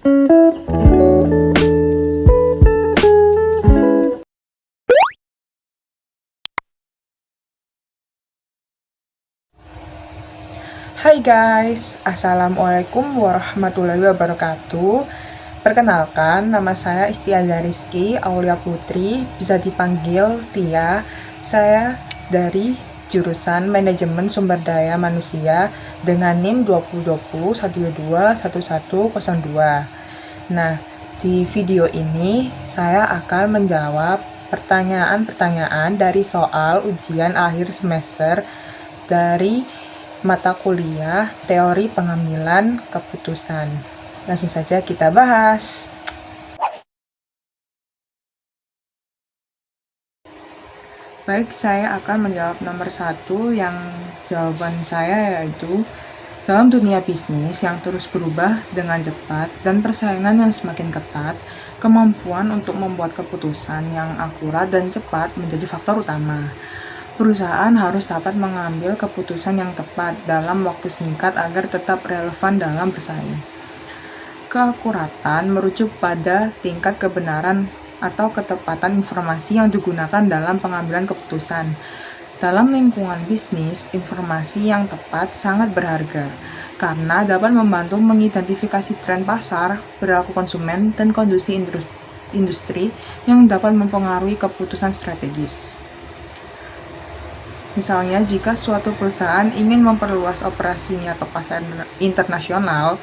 Hai guys, Assalamualaikum warahmatullahi wabarakatuh. Perkenalkan, nama saya Istiaza Rizky Aulia Putri, bisa dipanggil Tia. Saya dari jurusan Manajemen Sumber Daya Manusia dengan NIM 2020 1221102. Nah, di video ini saya akan menjawab pertanyaan-pertanyaan dari soal ujian akhir semester dari mata kuliah Teori Pengambilan Keputusan. Langsung saja kita bahas. Baik, saya akan menjawab nomor 1 yang jawaban saya yaitu dalam dunia bisnis yang terus berubah dengan cepat dan persaingan yang semakin ketat, kemampuan untuk membuat keputusan yang akurat dan cepat menjadi faktor utama. Perusahaan harus dapat mengambil keputusan yang tepat dalam waktu singkat agar tetap relevan dalam bersaing. Keakuratan merujuk pada tingkat kebenaran atau ketepatan informasi yang digunakan dalam pengambilan keputusan. Dalam lingkungan bisnis, informasi yang tepat sangat berharga karena dapat membantu mengidentifikasi tren pasar, perilaku konsumen, dan kondisi industri yang dapat mempengaruhi keputusan strategis. Misalnya, jika suatu perusahaan ingin memperluas operasinya ke pasar internasional,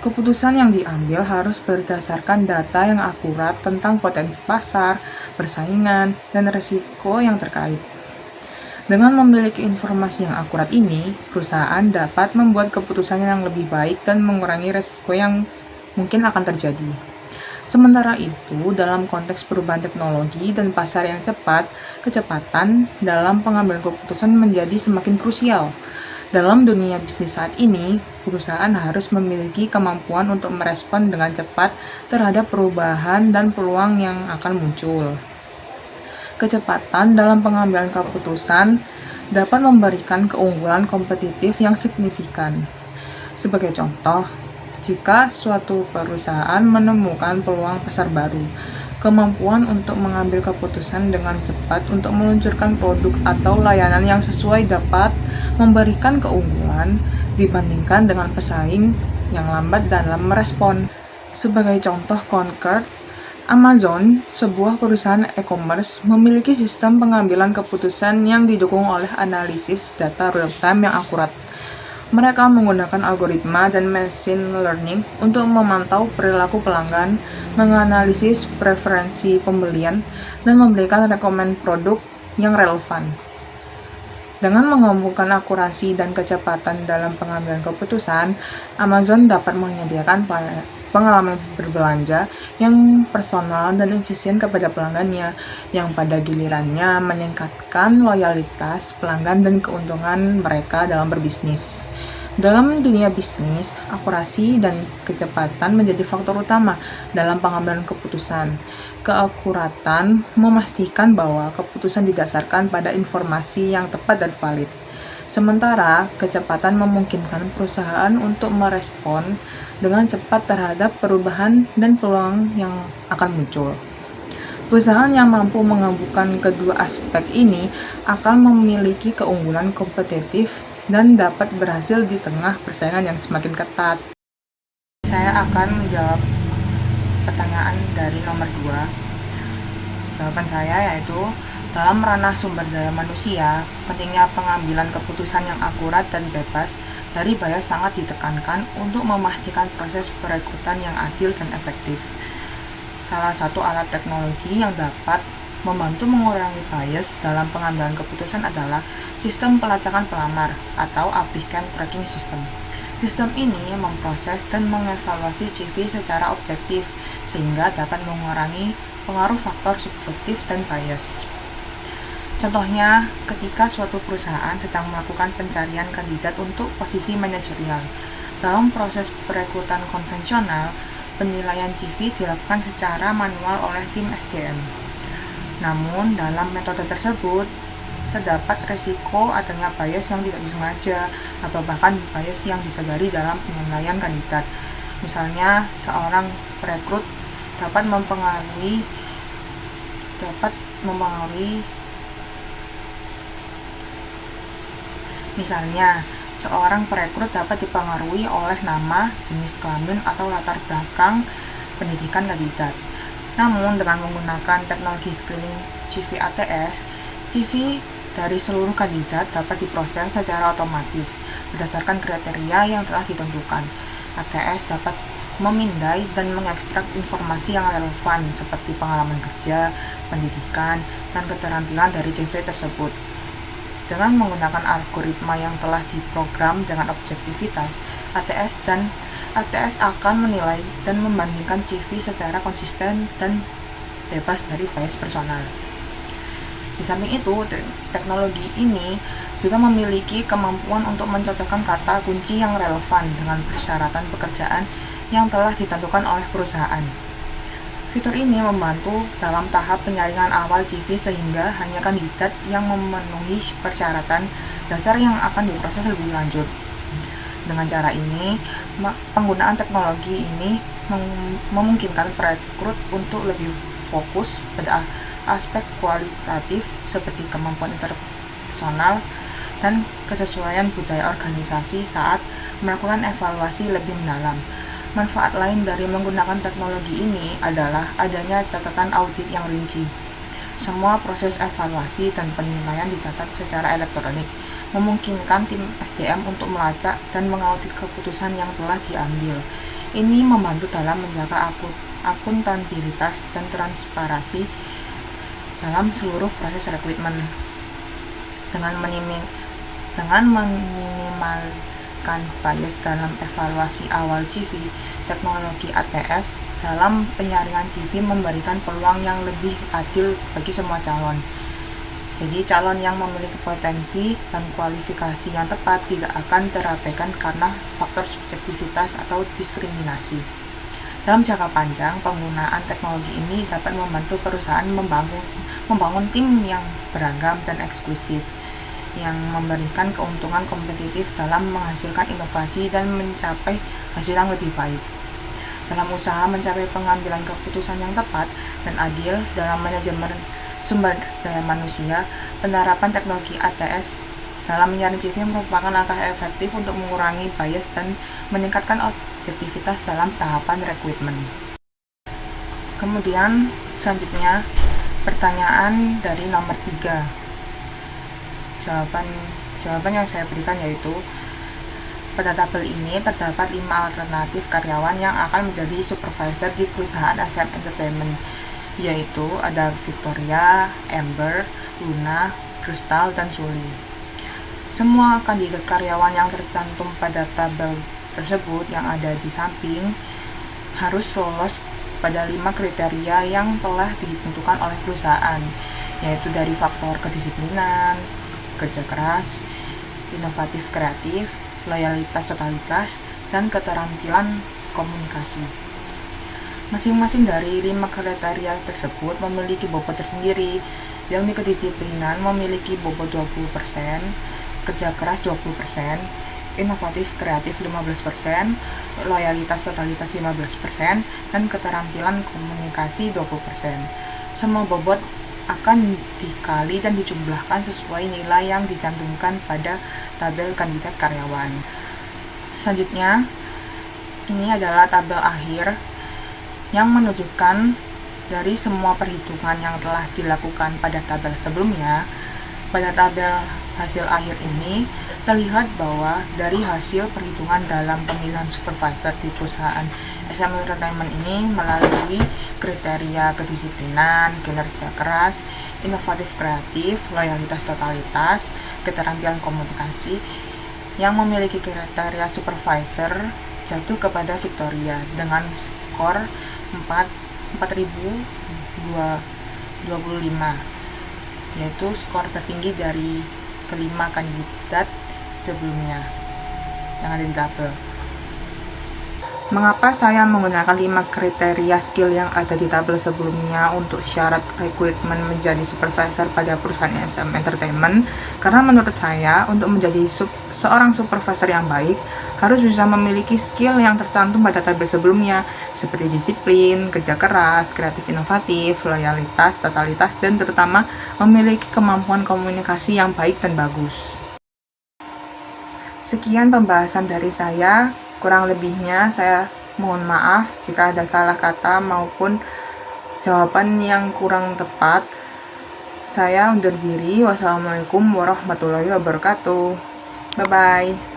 keputusan yang diambil harus berdasarkan data yang akurat tentang potensi pasar, persaingan, dan risiko yang terkait. Dengan memiliki informasi yang akurat ini, perusahaan dapat membuat keputusan yang lebih baik dan mengurangi risiko yang mungkin akan terjadi. Sementara itu, dalam konteks perubahan teknologi dan pasar yang cepat, kecepatan dalam pengambilan keputusan menjadi semakin krusial. Dalam dunia bisnis saat ini, perusahaan harus memiliki kemampuan untuk merespon dengan cepat terhadap perubahan dan peluang yang akan muncul. Kecepatan dalam pengambilan keputusan dapat memberikan keunggulan kompetitif yang signifikan. Sebagai contoh, jika suatu perusahaan menemukan peluang pasar baru, kemampuan untuk mengambil keputusan dengan cepat untuk meluncurkan produk atau layanan yang sesuai dapat memberikan keunggulan dibandingkan dengan pesaing yang lambat dalam merespon. Sebagai contoh konkret, Amazon, sebuah perusahaan e-commerce, memiliki sistem pengambilan keputusan yang didukung oleh analisis data real-time yang akurat. Mereka menggunakan algoritma dan machine learning untuk memantau perilaku pelanggan, menganalisis preferensi pembelian, dan memberikan rekomend produk yang relevan. Dengan menggabungkan akurasi dan kecepatan dalam pengambilan keputusan, Amazon dapat menyediakan pengalaman berbelanja yang personal dan efisien kepada pelanggannya, yang pada gilirannya meningkatkan loyalitas pelanggan dan keuntungan mereka dalam berbisnis. Dalam dunia bisnis, akurasi dan kecepatan menjadi faktor utama dalam pengambilan keputusan. Keakuratan memastikan bahwa keputusan didasarkan pada informasi yang tepat dan valid. Sementara, kecepatan memungkinkan perusahaan untuk merespon dengan cepat terhadap perubahan dan peluang yang akan muncul. Perusahaan yang mampu menggabungkan kedua aspek ini akan memiliki keunggulan kompetitif dan dapat berhasil di tengah persaingan yang semakin ketat. Saya akan menjawab pertanyaan dari nomor 2. Jawaban saya yaitu, dalam ranah sumber daya manusia, pentingnya pengambilan keputusan yang akurat dan bebas dari bias sangat ditekankan untuk memastikan proses perekrutan yang adil dan efektif. Salah satu alat teknologi yang dapat membantu mengurangi bias dalam pengambilan keputusan adalah sistem pelacakan pelamar atau applicant tracking system. Sistem ini memproses dan mengevaluasi CV secara objektif sehingga dapat mengurangi pengaruh faktor subjektif dan bias. Contohnya, ketika suatu perusahaan sedang melakukan pencarian kandidat untuk posisi manajerial, dalam proses perekrutan konvensional, penilaian CV dilakukan secara manual oleh tim SDM. Namun, dalam metode tersebut, terdapat resiko adanya bias yang tidak disengaja atau bahkan bias yang disadari dalam penilaian kandidat. Misalnya, seorang perekrut dapat mempengaruhi Misalnya, seorang perekrut dapat dipengaruhi oleh nama, jenis kelamin, atau latar belakang pendidikan kandidat. Namun, dengan menggunakan teknologi screening CV ATS, CV dari seluruh kandidat dapat diproses secara otomatis berdasarkan kriteria yang telah ditentukan. ATS dapat memindai dan mengekstrak informasi yang relevan seperti pengalaman kerja, pendidikan, dan keterampilan dari CV tersebut. Dengan menggunakan algoritma yang telah diprogram dengan objektivitas, ATS akan menilai dan membandingkan CV secara konsisten dan bebas dari bias personal. Di samping itu, teknologi ini juga memiliki kemampuan untuk mencocokkan kata kunci yang relevan dengan persyaratan pekerjaan yang telah ditentukan oleh perusahaan. Fitur ini membantu dalam tahap penyaringan awal CV sehingga hanya kandidat yang memenuhi persyaratan dasar yang akan diproses lebih lanjut. Dengan cara ini, penggunaan teknologi ini memungkinkan perekrut untuk lebih fokus pada aspek kualitatif seperti kemampuan interpersonal dan kesesuaian budaya organisasi saat melakukan evaluasi lebih mendalam. Manfaat lain dari menggunakan teknologi ini adalah adanya catatan audit yang rinci. Semua proses evaluasi dan penilaian dicatat secara elektronik, memungkinkan tim SDM untuk melacak dan mengaudit keputusan yang telah diambil. Ini membantu dalam menjaga akuntabilitas dan transparansi dalam seluruh proses rekrutmen. Dengan meminimalkan bias dalam evaluasi awal CV, teknologi ATS dalam penyaringan CV memberikan peluang yang lebih adil bagi semua calon. Jadi calon yang memiliki potensi dan kualifikasi yang tepat tidak akan terabaikan karena faktor subjektivitas atau diskriminasi. Dalam jangka panjang, penggunaan teknologi ini dapat membantu perusahaan membangun tim yang beragam dan eksklusif, yang memberikan keuntungan kompetitif dalam menghasilkan inovasi dan mencapai hasil yang lebih baik. Dalam usaha mencapai pengambilan keputusan yang tepat dan adil dalam manajemen sumber daya manusia, penerapan teknologi ATS dalam menyaring CV merupakan langkah efektif untuk mengurangi bias dan meningkatkan objektivitas dalam tahapan rekrutmen. Kemudian selanjutnya pertanyaan dari nomor 3. Jawaban yang saya berikan yaitu, pada tabel ini terdapat 5 alternatif karyawan yang akan menjadi supervisor di perusahaan SM Entertainment, yaitu ada Victoria, Amber, Luna, Crystal, dan Sully. Semua kandidat karyawan yang tercantum pada tabel tersebut yang ada di samping harus lolos pada 5 kriteria yang telah ditentukan oleh perusahaan, yaitu dari faktor kedisiplinan, kerja keras, inovatif kreatif, loyalitas totalitas, dan keterampilan komunikasi. Masing-masing dari 5 kriteria tersebut memiliki bobot tersendiri, yang di kedisiplinan memiliki bobot 20%, kerja keras 20%, inovatif kreatif 15%, loyalitas totalitas 15%, dan keterampilan komunikasi 20%. Semua bobot akan dikali dan dijumlahkan sesuai nilai yang dicantumkan pada tabel kandidat karyawan. Selanjutnya, ini adalah tabel akhir yang menunjukkan dari semua perhitungan yang telah dilakukan pada tabel sebelumnya. Pada tabel hasil akhir ini terlihat bahwa dari hasil perhitungan dalam pemilihan supervisor di perusahaan SM Entertainment ini melalui kriteria kedisiplinan, kinerja keras, inovatif kreatif, loyalitas totalitas, keterampilan komunikasi, yang memiliki kriteria supervisor jatuh kepada Victoria dengan skor 4.025, yaitu skor tertinggi dari kelima kandidat sebelumnya yang ada di tabel. Mengapa saya menggunakan 5 kriteria skill yang ada di tabel sebelumnya untuk syarat rekrutmen menjadi supervisor pada perusahaan SM Entertainment? Karena menurut saya, untuk menjadi seorang supervisor yang baik, harus bisa memiliki skill yang tercantum pada tabel sebelumnya, seperti disiplin, kerja keras, kreatif inovatif, loyalitas, totalitas, dan terutama memiliki kemampuan komunikasi yang baik dan bagus. Sekian pembahasan dari saya. Kurang lebihnya saya mohon maaf jika ada salah kata maupun jawaban yang kurang tepat. Saya undur diri. Wassalamualaikum warahmatullahi wabarakatuh. Bye-bye.